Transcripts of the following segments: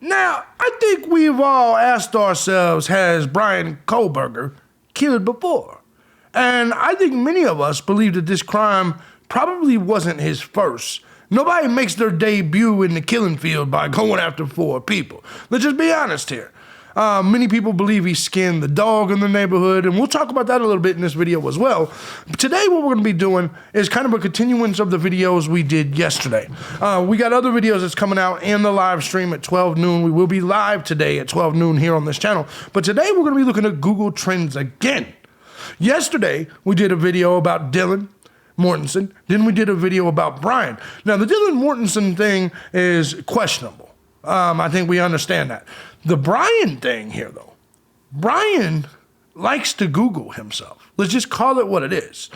Now, I think we've all asked ourselves, has Bryan Kohberger killed before? And I think many of us believe that this crime probably wasn't his first. Nobody makes their debut in the killing field by going after 4 people. Let's just be honest here. Many people believe he skinned the dog in the neighborhood, and we'll talk about that a little bit in this video as well. But today what we're going to be doing is kind of a continuance of the videos we did yesterday. We got other videos that's coming out in the live stream at 12 noon. We will be live today at 12 noon here on this channel. But today we're going to be looking at Google Trends again. Yesterday we did a video about Dylan Mortensen. Then we did a video about Bryan. Now the Dylan Mortensen thing is questionable. I think we understand that. The Bryan thing here, though, Bryan likes to Google himself. Let's just call it what it is.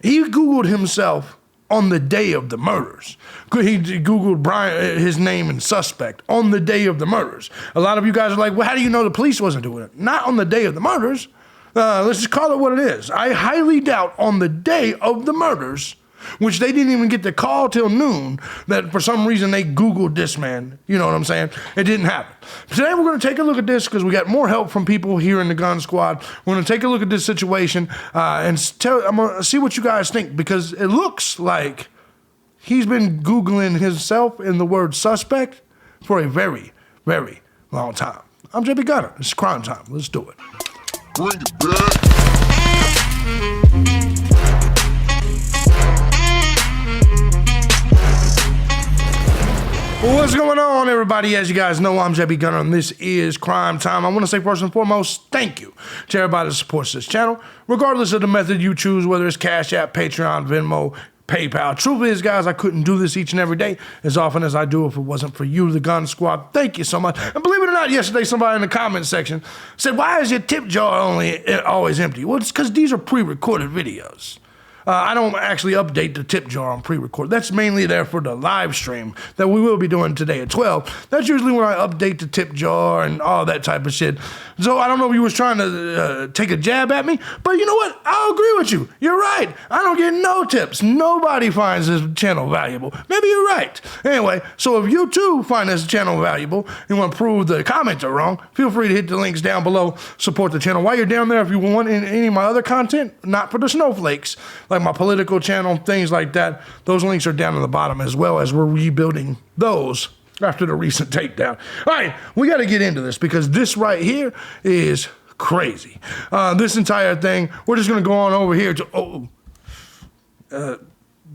He Googled himself on the day of the murders. He Googled Bryan, his name and suspect on the day of the murders. A lot of you guys are like, well, how do you know the police wasn't doing it? Not on the day of the murders. Let's just call it what it is. I highly doubt on the day of the murders, which they didn't even get the call till noon, that for some reason they Googled this man. You know what I'm saying? It didn't happen. Today we're going to take a look at this because we got more help from people here in the Gun Squad. We're going to take a look at this situation and I'm going to see what you guys think, because it looks like he's been Googling himself in the word suspect for a very, very long time. I'm thejbgunner. It's crime time. Let's do it. Bring it back. What's going on, everybody? As you guys know, I'm thejbgunner, and this is Crime Time. I want to say first and foremost, thank you to everybody that supports this channel, regardless of the method you choose, whether it's Cash App, Patreon, Venmo, PayPal. Truth is, guys, I couldn't do this each and every day as often as I do if it wasn't for you, the Gun Squad. Thank you so much. And believe it or not, yesterday somebody in the comment section said, why is your tip jar always empty? Well, it's because these are pre-recorded videos. I don't actually update the tip jar on pre-record. That's mainly there for the live stream that we will be doing today at 12. That's usually when I update the tip jar and all that type of shit. So I don't know if you was trying to take a jab at me, but you know what? I'll agree with you. You're right. I don't get no tips. Nobody finds this channel valuable. Maybe you're right. Anyway, so if you too find this channel valuable and want to prove the comments are wrong, feel free to hit the links down below. Support the channel. While you're down there, if you want any of my other content, not for the snowflakes, like my political channel, things like that, those links are down in the bottom, as well as we're rebuilding those after the recent takedown. All right, we got to get into this because this right here is crazy. This entire thing, we're just going to go on over here to,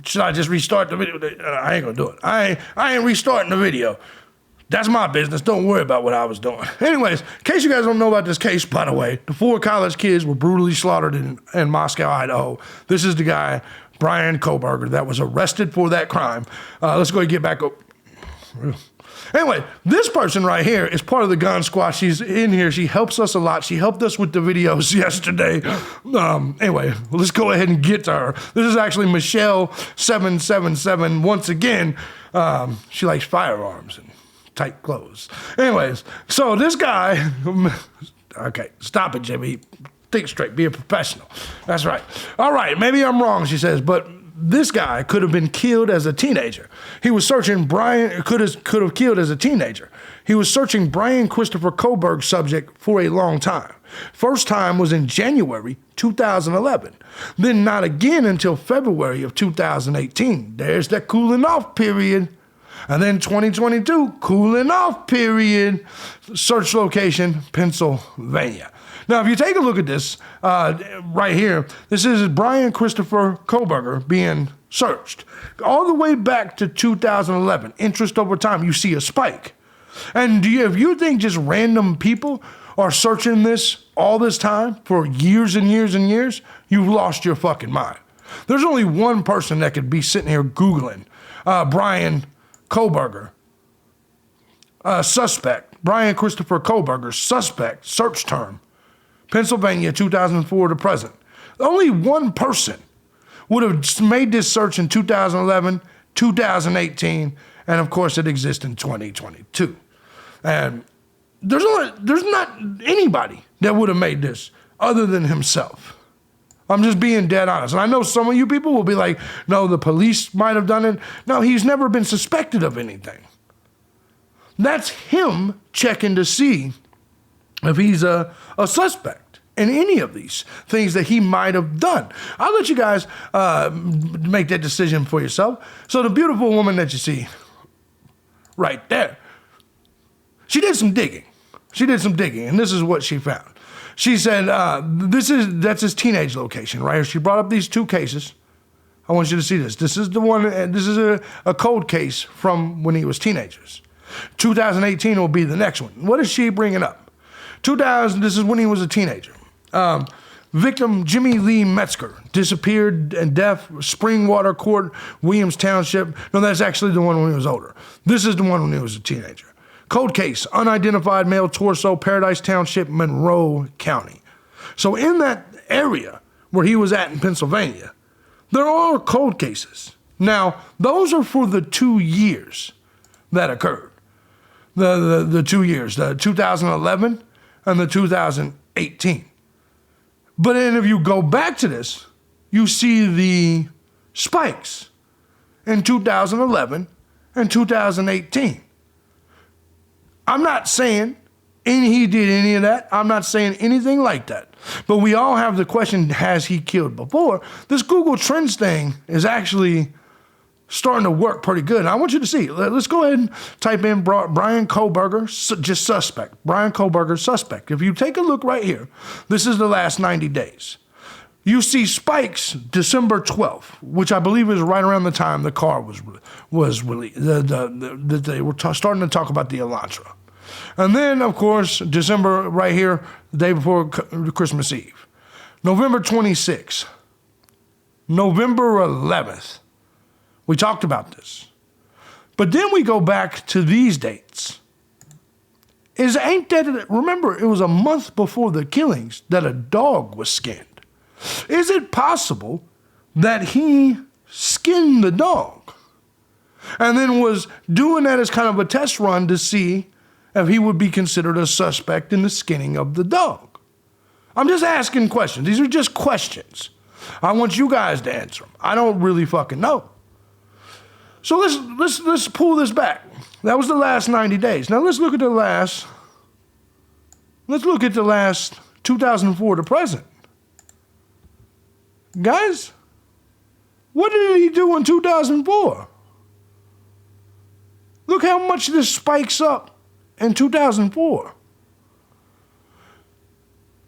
should I just restart the video? I ain't going to do it. I ain't restarting the video. That's my business. Don't worry about what I was doing. Anyways, in case you guys don't know about this case, by the way, the 4 college kids were brutally slaughtered in Moscow, Idaho. This is the guy, Bryan Kohberger, that was arrested for that crime. Let's go ahead and get back up. Anyway, this person right here is part of the Gun Squad. She's in here. She helps us a lot. She helped us with the videos yesterday. Anyway, let's go ahead and get to her. This is actually Michelle777. Once again, she likes firearms and tight clothes. Anyways, so this guy, okay, stop it, Jimmy. Think straight, be a professional. That's right. All right, maybe I'm wrong, she says, but this guy could have been killed as a teenager. He was searching could have killed as a teenager. He was searching Bryan Christopher Kohberger's subject for a long time. First time was in January 2011. Then not again until February of 2018. There's that cooling off period. And then 2022, cooling off period, search location, Pennsylvania. Now, if you take a look at this right here, this is Bryan Christopher Kohberger being searched. All the way back to 2011, interest over time, you see a spike. And if you think just random people are searching this all this time for years and years and years, you've lost your fucking mind. There's only one person that could be sitting here Googling Bryan Kohberger, suspect, Bryan Christopher Kohberger, suspect, search term, Pennsylvania, 2004 to present. Only one person would have made this search in 2011, 2018, and of course it exists in 2022. And there's not anybody that would have made this other than himself. I'm just being dead honest. And I know some of you people will be like, no, the police might have done it. No, he's never been suspected of anything. That's him checking to see if he's a suspect in any of these things that he might have done. I'll let you guys make that decision for yourself. So the beautiful woman that you see right there, she did some digging. And this is what she found. She said, that's his teenage location, right? She brought up these two cases. I want you to see this. This is the one, this is a cold case from when he was teenagers. 2018 will be the next one. What is she bringing up? This is when he was a teenager. Victim Jimmy Lee Metzger disappeared and death, Springwater Court, Williams Township. No, that's actually the one when he was older. This is the one when he was a teenager. Cold case, unidentified male torso, Paradise Township, Monroe County. So in that area where he was at in Pennsylvania, there are cold cases. Now, those are for the 2 years that occurred. The 2 years, the 2011 and the 2018. But then if you go back to this, you see the spikes in 2011 and 2018. I'm not saying he did any of that. I'm not saying anything like that. But we all have the question, has he killed before? This Google Trends thing is actually starting to work pretty good. And I want you to see. Let's go ahead and type in Bryan Kohberger, just suspect. Bryan Kohberger, suspect. If you take a look right here, this is the last 90 days. You see spikes December 12th, which I believe is right around the time the car was released. They were starting to talk about the Elantra. And then, of course, December right here, the day before Christmas Eve. November 26th. November 11th. We talked about this. But then we go back to these dates. Remember, it was a month before the killings that a dog was skinned. Is it possible that he skinned the dog and then was doing that as kind of a test run to see if he would be considered a suspect in the skinning of the dog? I'm just asking questions. These are just questions. I want you guys to answer them. I don't really fucking know. So let's pull this back. That was the last 90 days. Now let's look at the last 2004 to present. Guys, what did he do in 2004? Look how much this spikes up in 2004.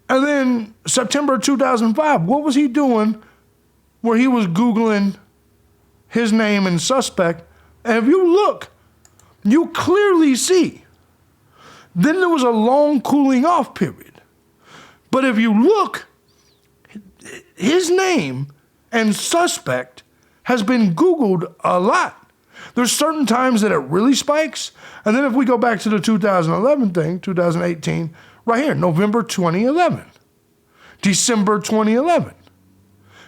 And then September 2005, what was he doing where he was Googling his name and suspect? And if you look, you clearly see, then there was a long cooling off period. But if you look, his name and suspect has been Googled a lot. There's certain times that it really spikes. And then if we go back to the 2011 thing, 2018, right here, November 2011, December 2011,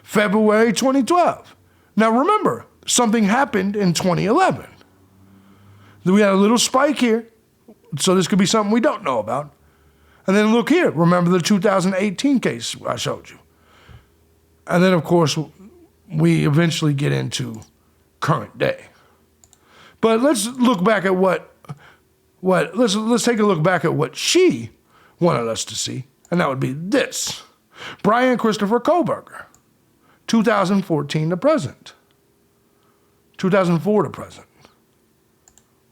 February 2012. Now remember, something happened in 2011. We had a little spike here, so this could be something we don't know about. And then look here, remember the 2018 case I showed you. And then, of course, we eventually get into current day. But let's look back at let's take a look back at what she wanted us to see, and that would be this. Bryan Christopher Kohberger, 2014 to present. 2004 to present.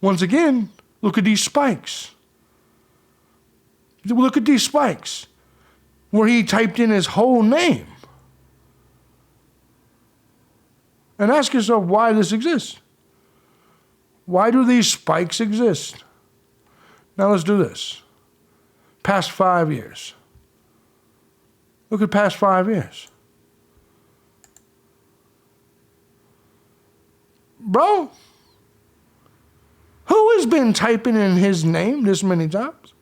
Once again, look at these spikes. Look at these spikes where he typed in his whole name. And ask yourself why this exists. Why do these spikes exist? Now let's do this. Past 5 years. Look at past 5 years. Bro, who has been typing in his name this many times?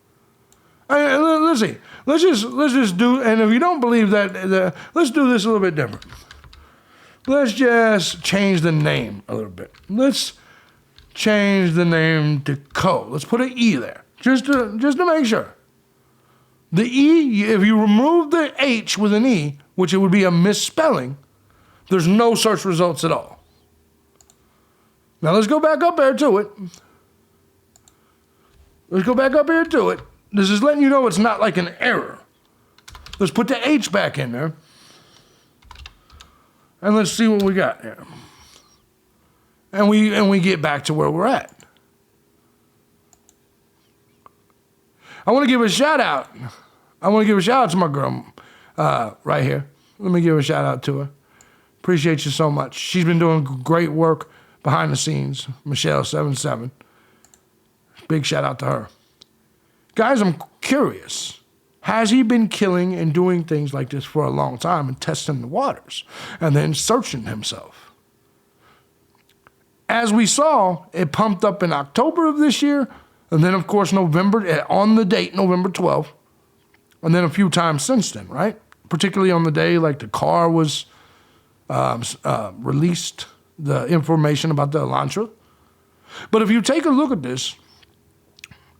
Let's see. Let's just do, and if you don't believe that, let's do this a little bit different. Let's just change the name a little bit. Let's change the name to Co. Let's put an E there, just to make sure. The E, if you remove the H with an E, which it would be a misspelling, there's no search results at all. Now let's go back up there to it. Let's go back up here to it. This is letting you know it's not like an error. Let's put the H back in there. And let's see what we got here. And we get back to where we're at. I want to give a shout out. I want to give a shout out to my girl right here. Let me give a shout out to her. Appreciate you so much. She's been doing great work behind the scenes. Michelle77. Big shout out to her. Guys, I'm curious. Has he been killing and doing things like this for a long time and testing the waters and then searching himself? As we saw, it pumped up in October of this year, and then, of course, November, on the date, November 12th, and then a few times since then, right? Particularly on the day, like the car was released, the information about the Elantra. But if you take a look at this,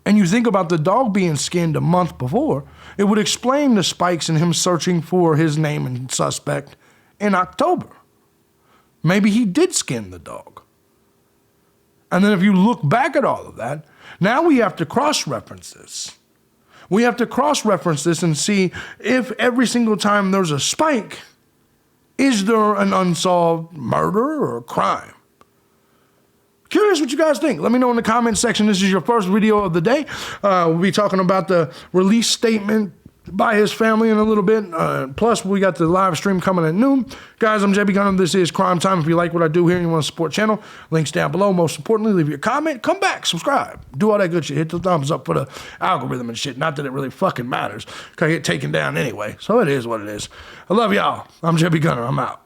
and you think about the dog being skinned a month before, it would explain the spikes in him searching for his name and suspect in October. Maybe he did skin the dog. And then if you look back at all of that, now we have to cross-reference this. We have to cross-reference this and see if every single time there's a spike, is there an unsolved murder or a crime? Curious what you guys think. Let me know in the comment section. This is your first video of the day. We'll be talking about the release statement by his family in a little bit. Plus, we got the live stream coming at noon. Guys, I'm thejbgunner. This is Crime Time. If you like what I do here and you want to support the channel, links down below. Most importantly, leave your comment. Come back. Subscribe. Do all that good shit. Hit the thumbs up for the algorithm and shit. Not that it really fucking matters. Because I get taken down anyway. So it is what it is. I love y'all. I'm thejbgunner. I'm out.